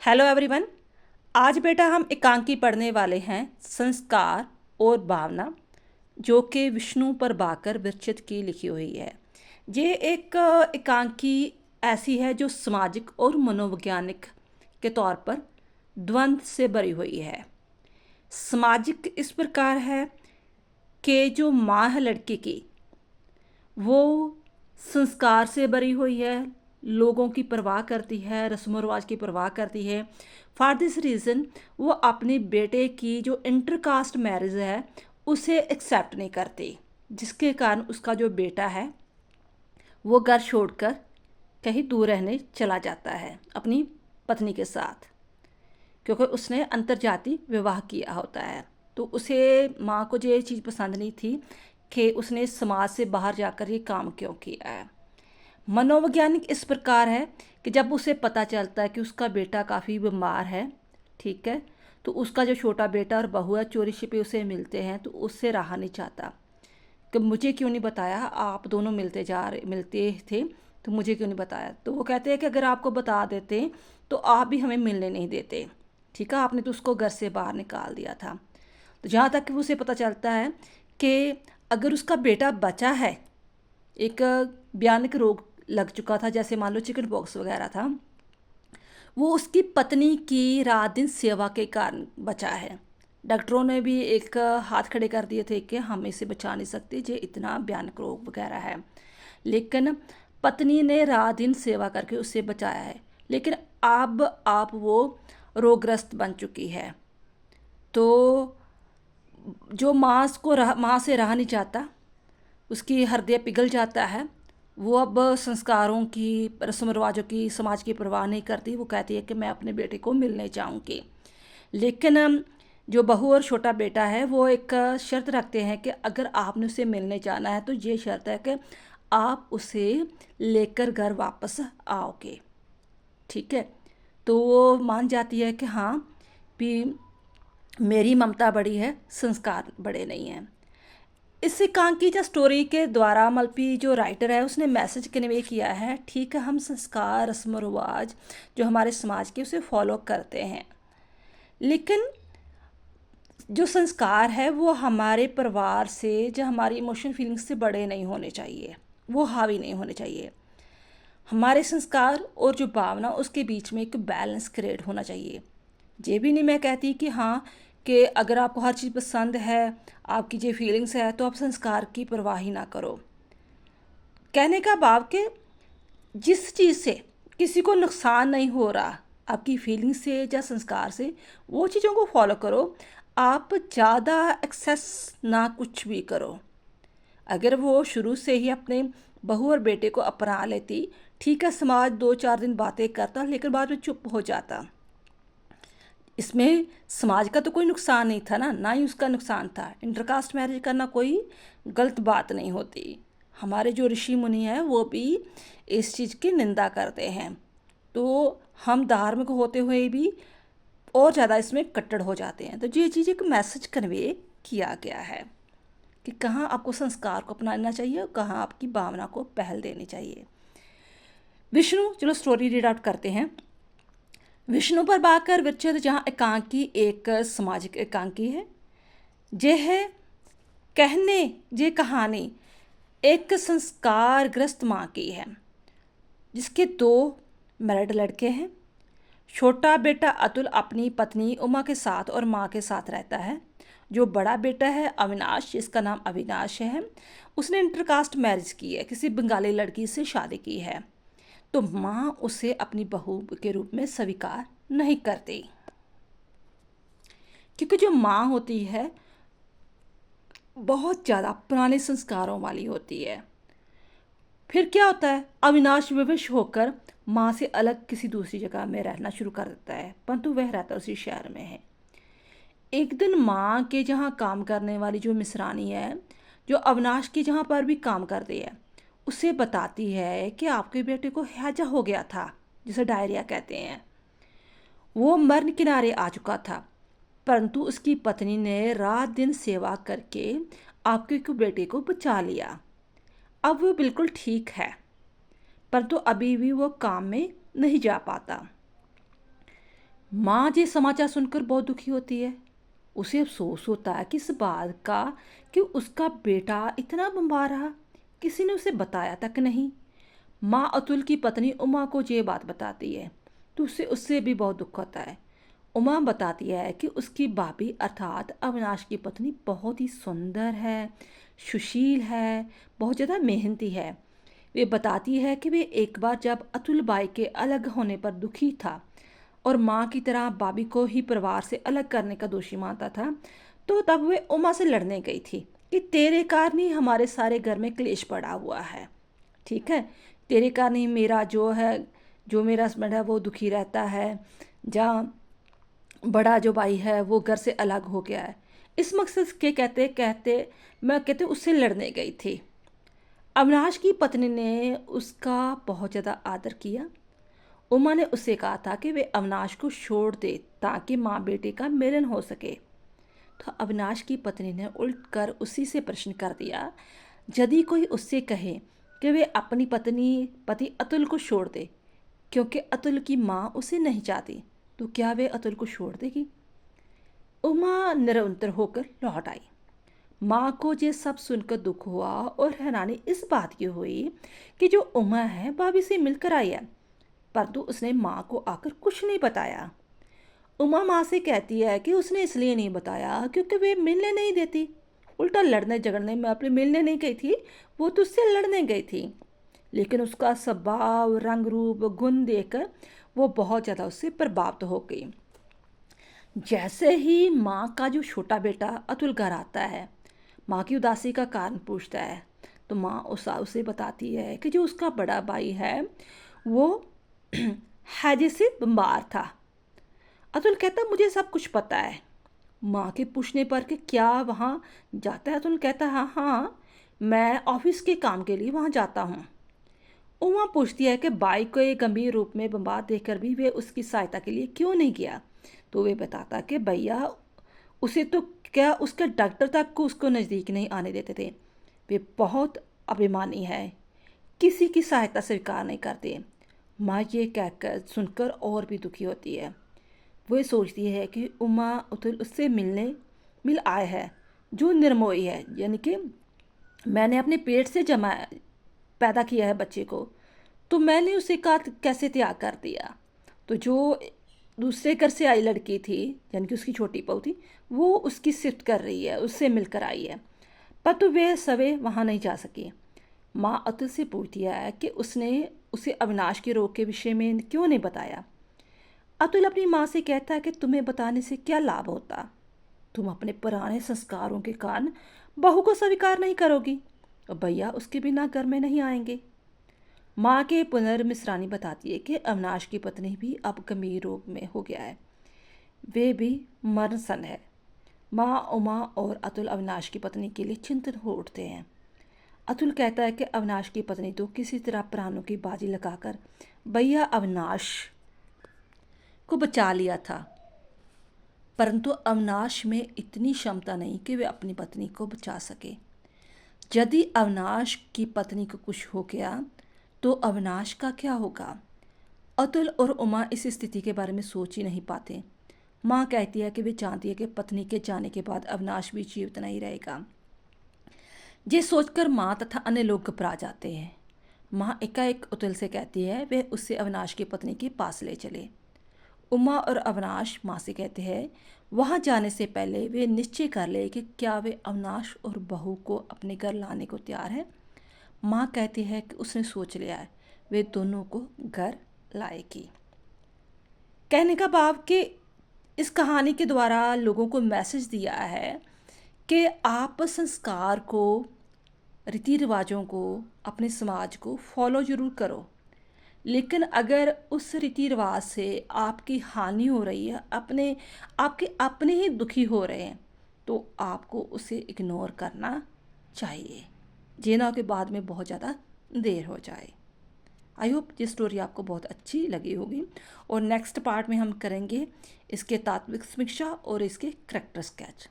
Hello everyone. आज बेटा हम एकांकी पढ़ने वाले हैं संस्कार और भावना, जो कि विष्णु प्रभाकर विरचित की लिखी हुई है। ये एक एकांकी ऐसी है जो सामाजिक और मनोवैज्ञानिक के तौर पर द्वंद्व से भरी हुई है। सामाजिक इस प्रकार है कि जो माँ है लड़के की, वो संस्कार से भरी हुई है, लोगों की परवाह करती है, रस्म व रिवाज की परवाह करती है। फॉर दिस रीज़न वो अपने बेटे की जो इंटरकास्ट मैरिज है उसे एक्सेप्ट नहीं करती, जिसके कारण उसका जो बेटा है वो घर छोड़कर कहीं दूर रहने चला जाता है अपनी पत्नी के साथ, क्योंकि उसने अंतर्जातीय विवाह किया होता है। तो उसे माँ को ये चीज़ पसंद नहीं थी कि उसने समाज से बाहर जाकर ये काम क्यों किया है। मनोवैज्ञानिक इस प्रकार है कि जब उसे पता चलता है कि उसका बेटा काफ़ी बीमार है, ठीक है, तो उसका जो छोटा बेटा और बहू है चोरी छिपे उसे मिलते हैं, तो उससे रहा नहीं चाहता कि मुझे क्यों नहीं बताया, आप दोनों मिलते थे तो मुझे क्यों नहीं बताया। तो वो कहते हैं कि अगर आपको बता देते तो आप भी हमें मिलने नहीं देते, ठीक है, आपने तो उसको घर से बाहर निकाल दिया था। तो जहाँ तक कि उसे पता चलता है कि अगर उसका बेटा बचा है, एक भयानक रोग लग चुका था, जैसे मान लो चिकन पॉक्स वगैरह था, वो उसकी पत्नी की रात दिन सेवा के कारण बचा है। डॉक्टरों ने भी एक हाथ खड़े कर दिए थे कि हम इसे बचा नहीं सकते, ये इतना भयानक रोग वगैरह है, लेकिन पत्नी ने रात दिन सेवा करके उसे बचाया है। लेकिन अब आप वो रोगग्रस्त बन चुकी है, तो जो माँ से रहा नहीं चाहता, उसकी हृदय पिघल जाता है। वो अब संस्कारों की, रस्म रिवाजों की, समाज की परवाह नहीं करती। वो कहती है कि मैं अपने बेटे को मिलने जाऊंगी। लेकिन जो बहू और छोटा बेटा है वो एक शर्त रखते हैं कि अगर आपने उसे मिलने जाना है तो ये शर्त है कि आप उसे लेकर घर वापस आओगे, ठीक है। तो वो मान जाती है कि हाँ भी मेरी ममता बड़ी है, संस्कार बड़े नहीं हैं। इस एकांकी या स्टोरी के द्वारा मल्पी जो राइटर है उसने मैसेज कन्वे किया है, ठीक है, हम संस्कार, रस्म रिवाज जो हमारे समाज के उसे फॉलो करते हैं, लेकिन जो संस्कार है वो हमारे परिवार से, जो हमारी इमोशन फीलिंग्स से बड़े नहीं होने चाहिए, वो हावी नहीं होने चाहिए। हमारे संस्कार और जो भावना उसके बीच में एक बैलेंस क्रिएट होना चाहिए। ये भी नहीं मैं कहती कि हाँ कि अगर आपको हर चीज़ पसंद है, आपकी जो फीलिंग्स है, तो आप संस्कार की परवाह ही ना करो। कहने का भाव कि जिस चीज़ से किसी को नुकसान नहीं हो रहा, आपकी फीलिंग से या संस्कार से, वो चीज़ों को फॉलो करो। आप ज़्यादा एक्सेस ना कुछ भी करो। अगर वो शुरू से ही अपने बहू और बेटे को अपना लेती, ठीक है, समाज 2-4 दिन बातें करता लेकिन बाद में चुप हो जाता, इसमें समाज का तो कोई नुकसान नहीं था ना ही उसका नुकसान था। इंटरकास्ट मैरिज करना कोई गलत बात नहीं होती। हमारे जो ऋषि मुनि हैं वो भी इस चीज़ की निंदा करते हैं। तो हम धार्मिक होते हुए भी और ज़्यादा इसमें कट्टर हो जाते हैं। तो ये चीज़ एक मैसेज कन्वे किया गया है कि कहाँ आपको संस्कार को अपनाना चाहिए और कहाँ आपकी भावना को पहल देनी चाहिए। विष्णु, चलो स्टोरी रीड आउट करते हैं। विष्णु प्रभाकर विरचित जहाँ एकांकी एक सामाजिक एकांकी है, जे है कहने ये कहानी एक संस्कारग्रस्त माँ की है, जिसके 2 मैरिड लड़के हैं। छोटा बेटा अतुल अपनी पत्नी उमा के साथ और माँ के साथ रहता है। जो बड़ा बेटा है अविनाश, जिसका नाम अविनाश है, उसने इंटरकास्ट मैरिज की है, किसी बंगाली लड़की से शादी की है। तो माँ उसे अपनी बहू के रूप में स्वीकार नहीं करती, क्योंकि जो माँ होती है बहुत ज़्यादा पुराने संस्कारों वाली होती है। फिर क्या होता है, अविनाश विवश होकर माँ से अलग किसी दूसरी जगह में रहना शुरू कर देता है, परंतु वह रहता उसी शहर में है। एक दिन माँ के जहाँ काम करने वाली जो मिसरानी है, जो अविनाश की जहाँ पर भी काम करती है, उसे बताती है कि आपके बेटे को हैजा हो गया था, जिसे डायरिया कहते हैं। वो मरण किनारे आ चुका था, परंतु उसकी पत्नी ने रात दिन सेवा करके आपके को बेटे को बचा लिया। अब वो बिल्कुल ठीक है, परंतु अभी भी वो काम में नहीं जा पाता। माँ ये समाचार सुनकर बहुत दुखी होती है। उसे अफसोस होता है कि इस बात का कि उसका बेटा इतना बीमार रहा, किसी ने उसे बताया तक नहीं। माँ अतुल की पत्नी उमा को ये बात बताती है तो उससे उससे भी बहुत दुख होता है। उमा बताती है कि उसकी भाभी अर्थात अविनाश की पत्नी बहुत ही सुंदर है, सुशील है, बहुत ज़्यादा मेहनती है। वे बताती है कि वे एक बार जब अतुल बाई के अलग होने पर दुखी था और माँ की तरह भाभी को ही परिवार से अलग करने का दोषी मानता था, तो तब वे उमा से लड़ने गई थी कि तेरे कारण ही हमारे सारे घर में क्लेश पड़ा हुआ है। ठीक है, तेरे कारण ही मेरा जो मेरा हस्बैंड है वो दुखी रहता है, जहाँ बड़ा जो भाई है वो घर से अलग हो गया है। इस मकसद के कहते कहते मैं कहते उससे लड़ने गई थी। अविनाश की पत्नी ने उसका बहुत ज़्यादा आदर किया। उमा ने उससे कहा था कि वे अविनाश को छोड़ दे ताकि माँ बेटे का मिलन हो सके। तो अविनाश की पत्नी ने उल्ट कर उसी से प्रश्न कर दिया, यदि कोई उससे कहे कि वे अपनी पति अतुल को छोड़ दे क्योंकि अतुल की माँ उसे नहीं चाहती, तो क्या वे अतुल को छोड़ देगी? उमा निरंतर होकर लौट आई। माँ को ये सब सुनकर दुख हुआ और हैरानी इस बात की हुई कि जो उमा है भाभी से मिलकर आई है, परंतु उसने माँ को आकर कुछ नहीं बताया। उमा माँ से कहती है कि उसने इसलिए नहीं बताया क्योंकि वे मिलने नहीं देती, उल्टा लड़ने झगड़ने में अपने मिलने नहीं गई थी, वो तो उससे लड़ने गई थी। लेकिन उसका स्वभाव, रंग रूप, गुण देखकर वो बहुत ज़्यादा उससे प्रभावित हो गई। जैसे ही माँ का जो छोटा बेटा अतुल घर आता है, माँ की उदासी का कारण पूछता है, तो माँ उसे बताती है कि जो उसका बड़ा भाई है वो हैजे से बीमार था। अतुल कहता मुझे सब कुछ पता है। माँ के पूछने पर कि क्या वहाँ जाता है, अतुल कहता हाँ हाँ, मैं ऑफिस के काम के लिए वहाँ जाता हूँ। उमा पूछती है कि बाई को एक गंभीर रूप में बम्बाद देखकर भी वे उसकी सहायता के लिए क्यों नहीं गया, तो वे बताता कि भैया उसे तो क्या उसके डॉक्टर तक को उसको नज़दीक नहीं आने देते थे। वे बहुत अभिमानी है, किसी की सहायता स्वीकार नहीं करते। माँ ये कहकर सुनकर और भी दुखी होती है। वो सोचती है कि उमा अतुल उससे मिल आए है जो निर्मोही है, यानी कि मैंने अपने पेट से पैदा किया है बच्चे को, तो मैंने उसे का कैसे त्याग कर दिया। तो जो दूसरे घर से आई लड़की थी, यानी कि उसकी छोटी बहू थी, वो उसकी सिफत कर रही है, उससे मिलकर आई है, पर तो वह सवे वहाँ नहीं जा सकी। माँ अतुल से पूछती है कि उसने उसे अविनाश के रोग के विषय में क्यों नहीं बताया। अतुल अपनी माँ से कहता है कि तुम्हें बताने से क्या लाभ होता, तुम अपने पुराने संस्कारों के कारण बहू को स्वीकार नहीं करोगी और भैया उसके बिना घर में नहीं आएंगे। माँ के पुनर्मिश्रानी बताती है कि अविनाश की पत्नी भी अब गंभीर रोग में हो गया है, वे भी मरणसन है। माँ उमा और अतुल अविनाश की पत्नी के लिए चिंतित हो उठते हैं। अतुल कहता है कि अविनाश की पत्नी तो किसी तरह प्राणों की बाजी लगाकर भैया अविनाश को बचा लिया था, परंतु अविनाश में इतनी क्षमता नहीं कि वे अपनी पत्नी को बचा सके। यदि अविनाश की पत्नी को कुछ हो गया तो अविनाश का क्या होगा? अतुल और उमा इस स्थिति के बारे में सोच ही नहीं पाते। माँ कहती है कि वे चाहती है कि पत्नी के जाने के बाद अविनाश भी जीवित नहीं रहेगा। ये सोचकर माँ तथा अन्य लोग घबरा जाते हैं। माँ एकाएक अतुल से कहती है वे उससे अविनाश की पत्नी के पास ले चले। उमा और अविनाश माँ से कहते हैं वहाँ जाने से पहले वे निश्चय कर ले कि क्या वे अविनाश और बहू को अपने घर लाने को तैयार है। माँ कहती है कि उसने सोच लिया है, वे दोनों को घर लाएगी। कहने का भाव कि इस कहानी के द्वारा लोगों को मैसेज दिया है कि आप संस्कार को, रीति रिवाजों को, अपने समाज को फॉलो ज़रूर करो, लेकिन अगर उस रीति रिवाज से आपकी हानि हो रही है, आपके अपने ही दुखी हो रहे हैं, तो आपको उसे इग्नोर करना चाहिए, ये ना कि बाद में बहुत ज़्यादा देर हो जाए। आई होप ये स्टोरी आपको बहुत अच्छी लगी होगी और नेक्स्ट पार्ट में हम करेंगे इसके तात्विक समीक्षा और इसके करैक्टर स्केच।